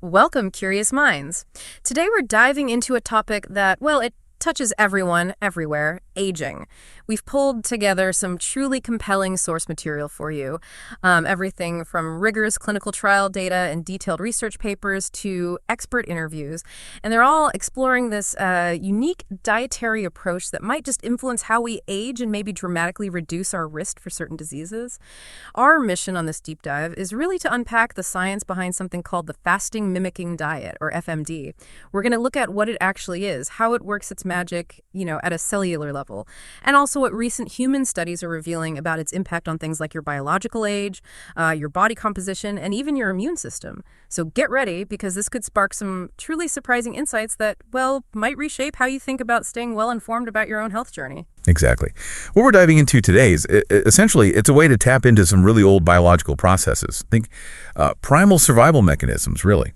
Welcome, curious minds. Today we're diving into a topic that, well, it touches everyone, everywhere, aging. We've pulled together some truly compelling source material for you. Everything from rigorous clinical trial data and detailed research papers to expert interviews. And they're all exploring this unique dietary approach that might just influence how we age and maybe dramatically reduce our risk for certain diseases. Our mission on this deep dive is really to unpack the science behind something called the Fasting Mimicking Diet, or FMD. We're going to look at what it actually is, how it works its magic, at a cellular level, and also what recent human studies are revealing about its impact on things like your biological age, your body composition, and even your immune system. So get ready, because this could spark some truly surprising insights that, well, might reshape how you think about staying well-informed about your own health journey. Exactly. What we're diving into today is essentially it's a way to tap into some really old biological processes. Think primal survival mechanisms, really,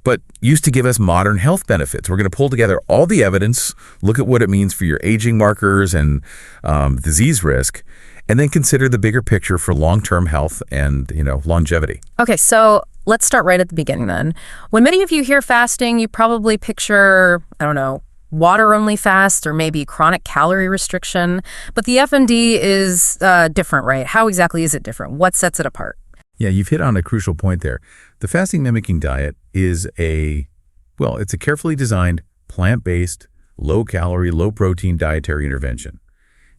but used to give us modern health benefits. We're going to pull together all the evidence, look at what it means for your aging markers and disease risk, and then consider the bigger picture for long-term health and, longevity. Okay, so let's start right at the beginning then. When many of you hear fasting, you probably picture, water-only fast or maybe chronic calorie restriction. But the FMD is different, right? How exactly is it different? What sets it apart? Yeah, you've hit on a crucial point there. The fasting mimicking diet is it's a carefully designed, plant-based, low-calorie, low-protein dietary intervention.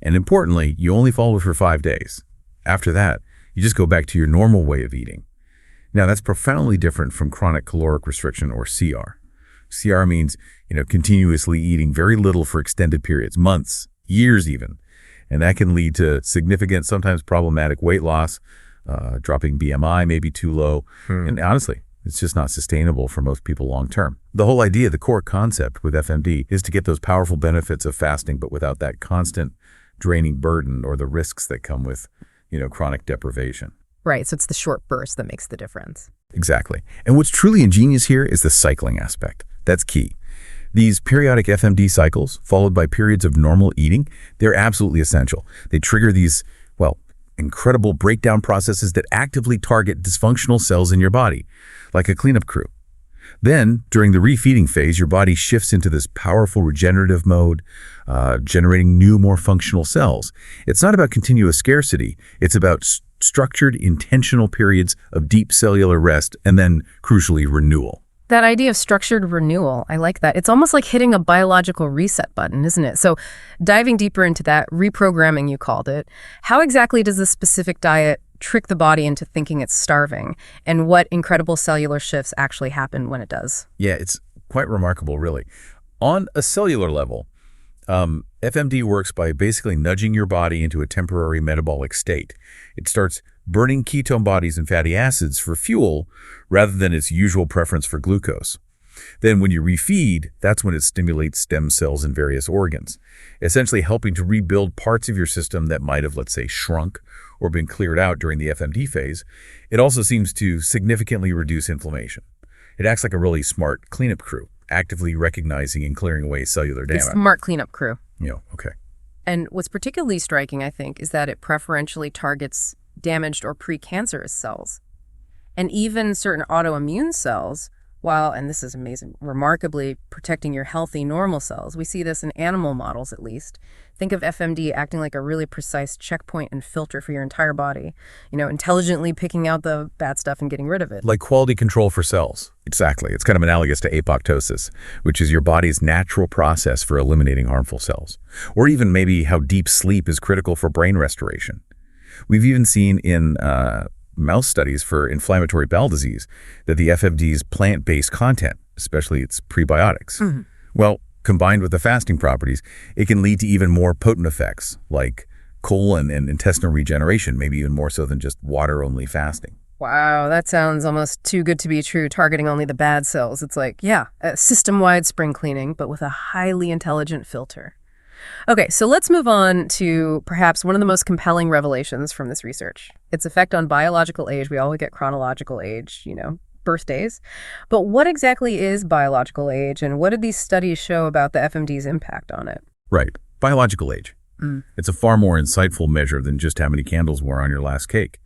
And importantly, you only follow it for 5 days. After that, you just go back to your normal way of eating. Now, that's profoundly different from chronic caloric restriction, or CR. CR means, continuously eating very little for extended periods, months, years even. And that can lead to significant, sometimes problematic weight loss, dropping BMI maybe too low. And honestly, it's just not sustainable for most people long term. The whole idea, the core concept with FMD is to get those powerful benefits of fasting, but without that constant draining burden or the risks that come with, chronic deprivation. Right, so it's the short burst that makes the difference. Exactly. And what's truly ingenious here is the cycling aspect. That's key. These periodic FMD cycles, followed by periods of normal eating, they're absolutely essential. They trigger these, incredible breakdown processes that actively target dysfunctional cells in your body, like a cleanup crew. Then, during the refeeding phase, your body shifts into this powerful regenerative mode, generating new, more functional cells. It's not about continuous scarcity. It's about structured, intentional periods of deep cellular rest and then, crucially, renewal. That idea of structured renewal, I like that. It's almost like hitting a biological reset button, isn't it? So diving deeper into that, reprogramming you called it, how exactly does this specific diet trick the body into thinking it's starving? And what incredible cellular shifts actually happen when it does? Yeah, it's quite remarkable, really. On a cellular level, FMD works by basically nudging your body into a temporary metabolic state. It starts burning ketone bodies and fatty acids for fuel rather than its usual preference for glucose. Then when you refeed, that's when it stimulates stem cells in various organs, essentially helping to rebuild parts of your system that might have, let's say, shrunk or been cleared out during the FMD phase. It also seems to significantly reduce inflammation. It acts like a really smart cleanup crew, actively recognizing and clearing away cellular damage. A smart cleanup crew. Okay. And what's particularly striking, I think, is that it preferentially targets damaged or precancerous cells. And even certain autoimmune cells, while, and this is amazing, remarkably protecting your healthy normal cells. We see this in animal models, at least. Think of FMD acting like a really precise checkpoint and filter for your entire body, intelligently picking out the bad stuff and getting rid of it. Like quality control for cells. Exactly. It's kind of analogous to apoptosis, which is your body's natural process for eliminating harmful cells. Or even maybe how deep sleep is critical for brain restoration. We've even seen in mouse studies for inflammatory bowel disease that the FMD's plant-based content, especially its prebiotics, well, combined with the fasting properties, it can lead to even more potent effects like colon and intestinal regeneration, maybe even more so than just water-only fasting. Wow, that sounds almost too good to be true, targeting only the bad cells. It's like, a system-wide spring cleaning, but with a highly intelligent filter. Okay, so let's move on to perhaps one of the most compelling revelations from this research. Its effect on biological age. We all get chronological age, birthdays. But what exactly is biological age, and what did these studies show about the FMD's impact on it? Right, biological age. It's a far more insightful measure than just how many candles were on your last cake.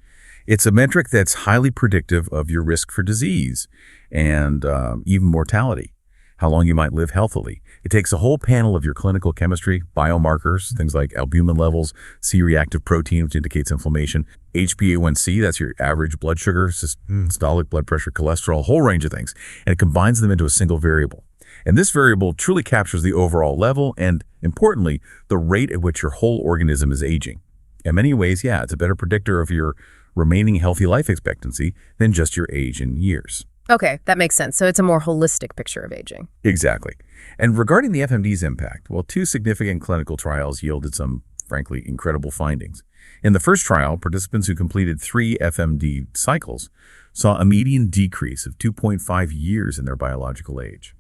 It's a metric that's highly predictive of your risk for disease and even mortality, how long you might live healthily. It takes a whole panel of your clinical chemistry, biomarkers, things like albumin levels, C-reactive protein, which indicates inflammation, HbA1c, that's your average blood sugar, systolic blood pressure, cholesterol, a whole range of things, and it combines them into a single variable. And this variable truly captures the overall level and, importantly, the rate at which your whole organism is aging. In many ways, yeah, it's a better predictor of your remaining healthy life expectancy than just your age in years. Okay, that makes sense. So it's a more holistic picture of aging. Exactly. And regarding the FMD's impact, well, 2 significant clinical trials yielded some, frankly, incredible findings. In the first trial, participants who completed 3 FMD cycles saw a median decrease of 2.5 years in their biological age.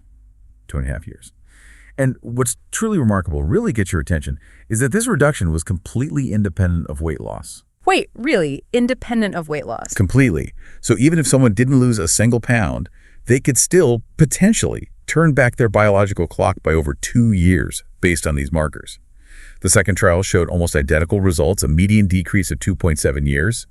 2.5 years. And what's truly remarkable, really gets your attention, is that this reduction was completely independent of weight loss. Wait, really? Independent of weight loss? Completely. So even if someone didn't lose a single pound, they could still potentially turn back their biological clock by over 2 years based on these markers. The second trial showed almost identical results, a median decrease of 2.7 years.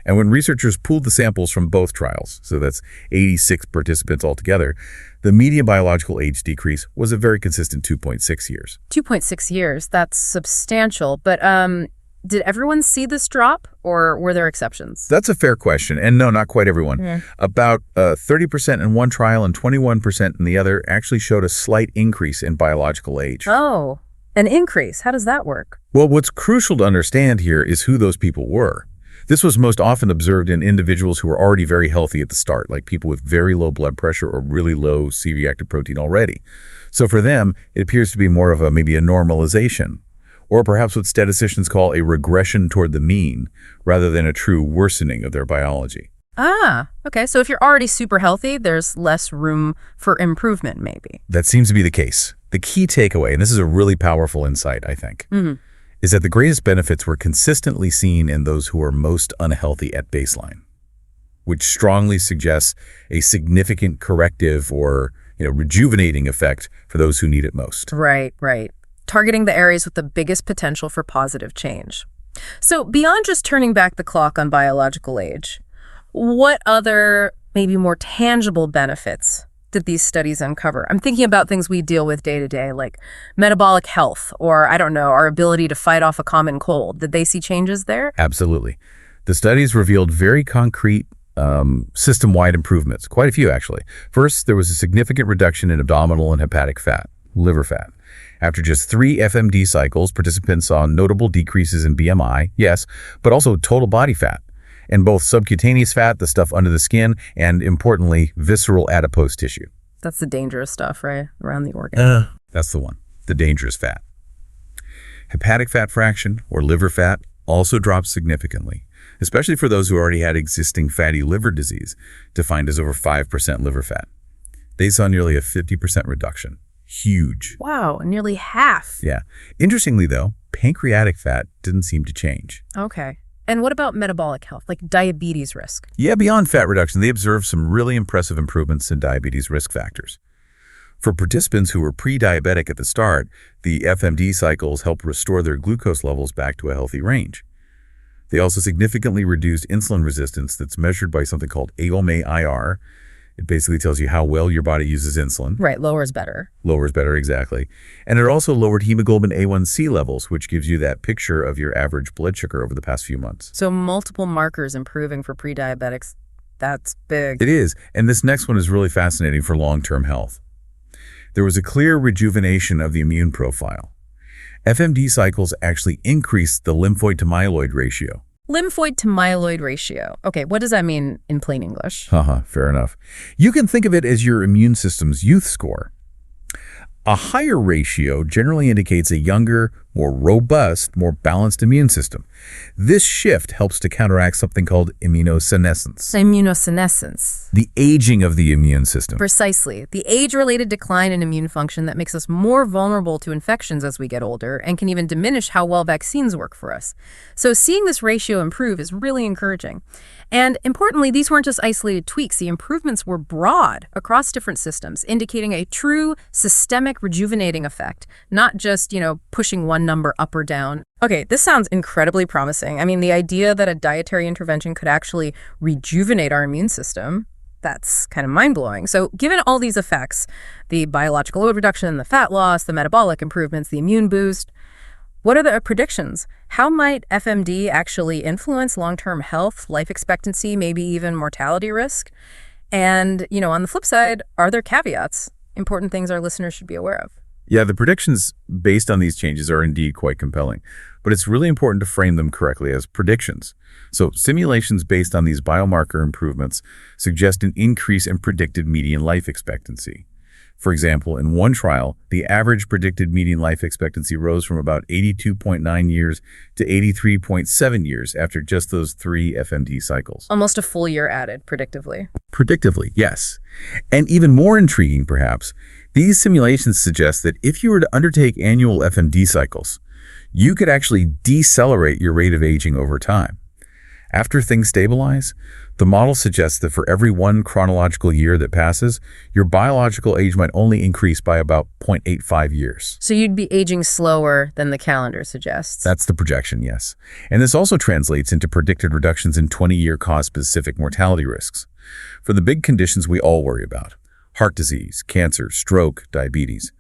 And when researchers pooled the samples from both trials, so that's 86 participants altogether, the median biological age decrease was a very consistent 2.6 years. 2.6 years, that's substantial. But did everyone see this drop, or were there exceptions? That's a fair question. And no, not quite everyone. About 30% in one trial and 21% in the other actually showed a slight increase in biological age. Oh, an increase. How does that work? Well, what's crucial to understand here is who those people were. This was most often observed in individuals who were already very healthy at the start, like people with very low blood pressure or really low C-reactive protein already. So for them, it appears to be more of maybe a normalization, or perhaps what statisticians call a regression toward the mean, rather than a true worsening of their biology. Ah, okay. So if you're already super healthy, there's less room for improvement, maybe. That seems to be the case. The key takeaway, and this is a really powerful insight, I think, is that the greatest benefits were consistently seen in those who are most unhealthy at baseline, which strongly suggests a significant corrective or rejuvenating effect for those who need it most. Right. Targeting the areas with the biggest potential for positive change. So beyond just turning back the clock on biological age, what other, maybe more tangible benefits did these studies uncover? I'm thinking about things we deal with day to day, like metabolic health, or I don't know, our ability to fight off a common cold. Did they see changes there? Absolutely. The studies revealed very concrete system-wide improvements, quite a few actually. First, there was a significant reduction in abdominal and hepatic fat, liver fat. After just 3 FMD cycles, participants saw notable decreases in BMI, yes, but also total body fat, and both subcutaneous fat, the stuff under the skin, and importantly, visceral adipose tissue. That's the dangerous stuff, right? Around the organ. That's the one, the dangerous fat. Hepatic fat fraction, or liver fat, also dropped significantly, especially for those who already had existing fatty liver disease, defined as over 5% liver fat. They saw nearly a 50% reduction. Huge. Wow, nearly half. Yeah. Interestingly, though, pancreatic fat didn't seem to change. Okay. And what about metabolic health, like diabetes risk? Yeah, beyond fat reduction, they observed some really impressive improvements in diabetes risk factors. For participants who were pre-diabetic at the start, the FMD cycles helped restore their glucose levels back to a healthy range. They also significantly reduced insulin resistance that's measured by something called AOMA-IR. It basically tells you how well your body uses insulin. Right, lower is better. Lower is better, exactly. And it also lowered hemoglobin A1c levels, which gives you that picture of your average blood sugar over the past few months. So multiple markers improving for pre-diabetics. That's big. It is. And this next one is really fascinating for long-term health. There was a clear rejuvenation of the immune profile. FMD cycles actually increased the lymphoid to myeloid ratio. Lymphoid to myeloid ratio. Okay, what does that mean in plain English? Fair enough. You can think of it as your immune system's youth score. A higher ratio generally indicates a younger, more robust, more balanced immune system. This shift helps to counteract something called immunosenescence. Immunosenescence. The aging of the immune system. Precisely. The age-related decline in immune function that makes us more vulnerable to infections as we get older and can even diminish how well vaccines work for us. So seeing this ratio improve is really encouraging. And importantly, these weren't just isolated tweaks. The improvements were broad across different systems, indicating a true systemic rejuvenating effect, not just, pushing one number up or down. Okay, this sounds incredibly promising. I mean, the idea that a dietary intervention could actually rejuvenate our immune system, that's kind of mind-blowing. So given all these effects, the biological load reduction, the fat loss, the metabolic improvements, the immune boost, what are the predictions? How might FMD actually influence long-term health, life expectancy, maybe even mortality risk? And, on the flip side, are there caveats? Important things our listeners should be aware of. Yeah, the predictions based on these changes are indeed quite compelling, but it's really important to frame them correctly as predictions. So simulations based on these biomarker improvements suggest an increase in predicted median life expectancy. For example, in one trial, the average predicted median life expectancy rose from about 82.9 years to 83.7 years after just those 3 FMD cycles. Almost a full year added, predictively. Predictively, yes. And even more intriguing, perhaps, these simulations suggest that if you were to undertake annual FMD cycles, you could actually decelerate your rate of aging over time. After things stabilize, the model suggests that for every 1 chronological year that passes, your biological age might only increase by about 0.85 years. So you'd be aging slower than the calendar suggests. That's the projection, yes. And this also translates into predicted reductions in 20-year cause-specific mortality risks. For the big conditions we all worry about, heart disease, cancer, stroke, diabetes,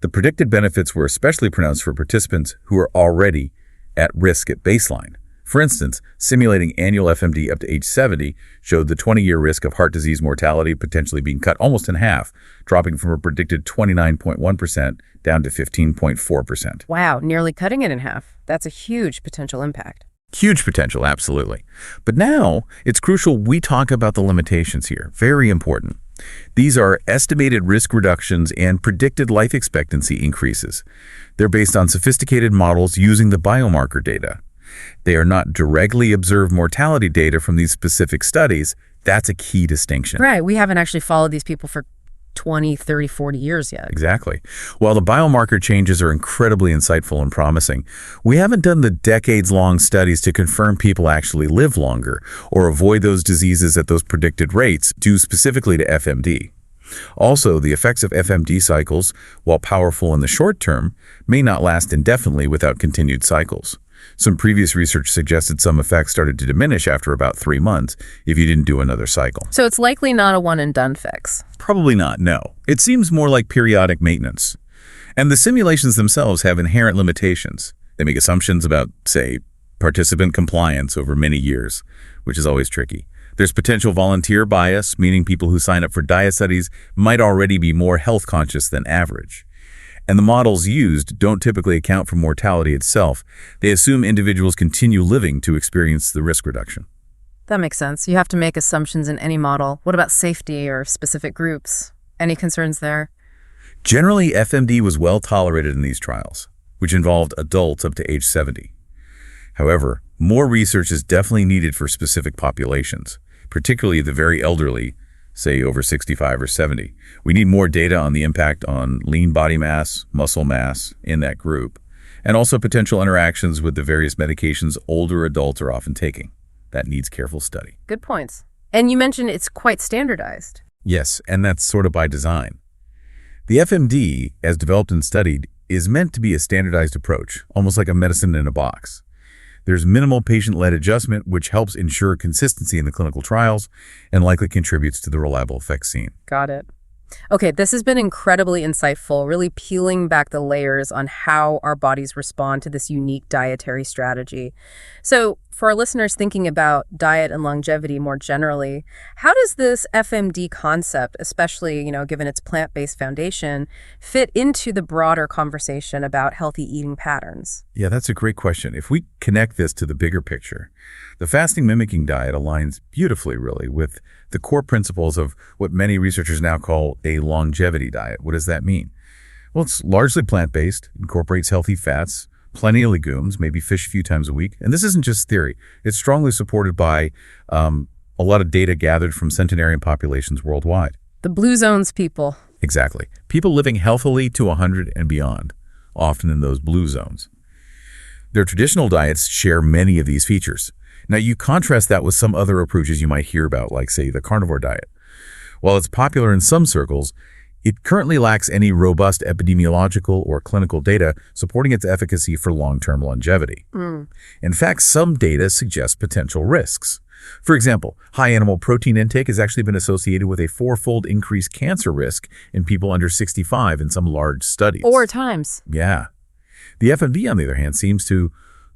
the predicted benefits were especially pronounced for participants who are already at risk at baseline. For instance, simulating annual FMD up to age 70 showed the 20-year risk of heart disease mortality potentially being cut almost in half, dropping from a predicted 29.1% down to 15.4%. Wow, nearly cutting it in half. That's a huge potential impact. Huge potential, absolutely. But now, it's crucial we talk about the limitations here. Very important. These are estimated risk reductions and predicted life expectancy increases. They're based on sophisticated models using the biomarker data. They are not directly observed mortality data from these specific studies. That's a key distinction. Right. We haven't actually followed these people for 20, 30, 40 years yet. Exactly. While the biomarker changes are incredibly insightful and promising, we haven't done the decades-long studies to confirm people actually live longer or avoid those diseases at those predicted rates due specifically to FMD. Also, the effects of FMD cycles, while powerful in the short term, may not last indefinitely without continued cycles. Some previous research suggested some effects started to diminish after about 3 months if you didn't do another cycle. So it's likely not a one-and-done fix. Probably not, no. It seems more like periodic maintenance. And the simulations themselves have inherent limitations. They make assumptions about, say, participant compliance over many years, which is always tricky. There's potential volunteer bias, meaning people who sign up for diet studies might already be more health conscious than average. And the models used don't typically account for mortality itself. They assume individuals continue living to experience the risk reduction. That makes sense. You have to make assumptions in any model. What about safety or specific groups? Any concerns there? Generally, FMD was well tolerated in these trials, which involved adults up to age 70. However, more research is definitely needed for specific populations, particularly the very elderly, say over 65 or 70. We need more data on the impact on lean body mass, muscle mass in that group, and also potential interactions with the various medications older adults are often taking. That needs careful study. Good points. And you mentioned it's quite standardized. Yes, and that's sort of by design. The FMD, as developed and studied, is meant to be a standardized approach, almost like a medicine in a box. There's minimal patient-led adjustment, which helps ensure consistency in the clinical trials and likely contributes to the reliable effects seen. Got it. Okay, this has been incredibly insightful, really peeling back the layers on how our bodies respond to this unique dietary strategy. So for our listeners thinking about diet and longevity more generally, how does this FMD concept, especially, given its plant-based foundation, fit into the broader conversation about healthy eating patterns? Yeah, that's a great question. If we connect this to the bigger picture, the fasting mimicking diet aligns beautifully, really, with the core principles of what many researchers now call a longevity diet. What does that mean? Well, it's largely plant-based, incorporates healthy fats, plenty of legumes, maybe fish a few times a week. And this isn't just theory. It's strongly supported by a lot of data gathered from centenarian populations worldwide. The blue zones people. Exactly. People living healthily to 100 and beyond, often in those blue zones. Their traditional diets share many of these features. Now, you contrast that with some other approaches you might hear about, like, say, the carnivore diet. While it's popular in some circles, it currently lacks any robust epidemiological or clinical data supporting its efficacy for long-term longevity. In fact, some data suggest potential risks. For example, high animal protein intake has actually been associated with a 4-fold increased cancer risk in people under 65 in some large studies. 4 times. Yeah. The FMD, on the other hand, seems to,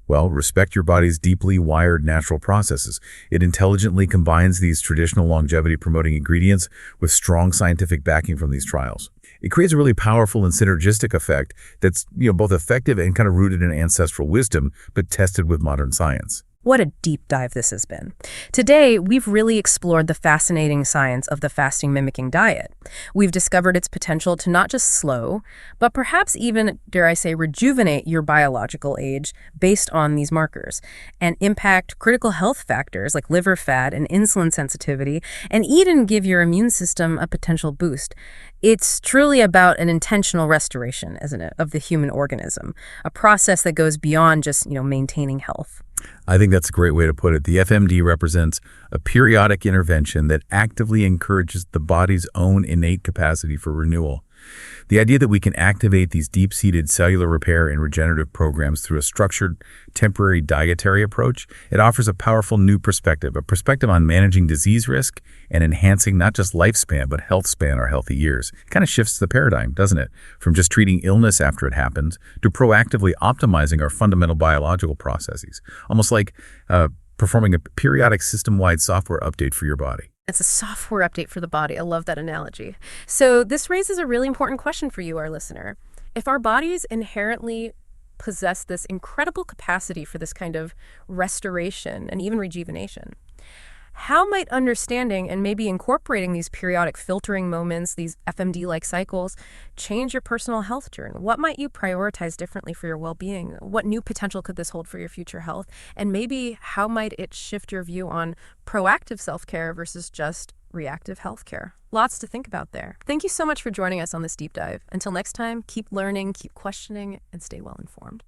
well, respect your body's deeply wired natural processes. It intelligently combines these traditional longevity-promoting ingredients with strong scientific backing from these trials. It creates a really powerful and synergistic effect that's, both effective and kind of rooted in ancestral wisdom, but tested with modern science. What a deep dive this has been. Today, we've really explored the fascinating science of the fasting mimicking diet. We've discovered its potential to not just slow, but perhaps even, dare I say, rejuvenate your biological age based on these markers, and impact critical health factors like liver fat and insulin sensitivity, and even give your immune system a potential boost. It's truly about an intentional restoration, isn't it, of the human organism, a process that goes beyond just, maintaining health. I think that's a great way to put it. The FMD represents a periodic intervention that actively encourages the body's own innate capacity for renewal. The idea that we can activate these deep-seated cellular repair and regenerative programs through a structured, temporary dietary approach, it offers a powerful new perspective, a perspective on managing disease risk and enhancing not just lifespan, but health span or healthy years. It kind of shifts the paradigm, doesn't it? From just treating illness after it happens to proactively optimizing our fundamental biological processes, almost like performing a periodic system-wide software update for your body. It's a software update for the body. I love that analogy. So this raises a really important question for you, our listener. If our bodies inherently possess this incredible capacity for this kind of restoration and even rejuvenation, how might understanding and maybe incorporating these periodic filtering moments, these FMD-like cycles, change your personal health journey? What might you prioritize differently for your well-being? What new potential could this hold for your future health? And maybe how might it shift your view on proactive self-care versus just reactive healthcare? Lots to think about there. Thank you so much for joining us on this deep dive. Until next time, keep learning, keep questioning, and stay well informed.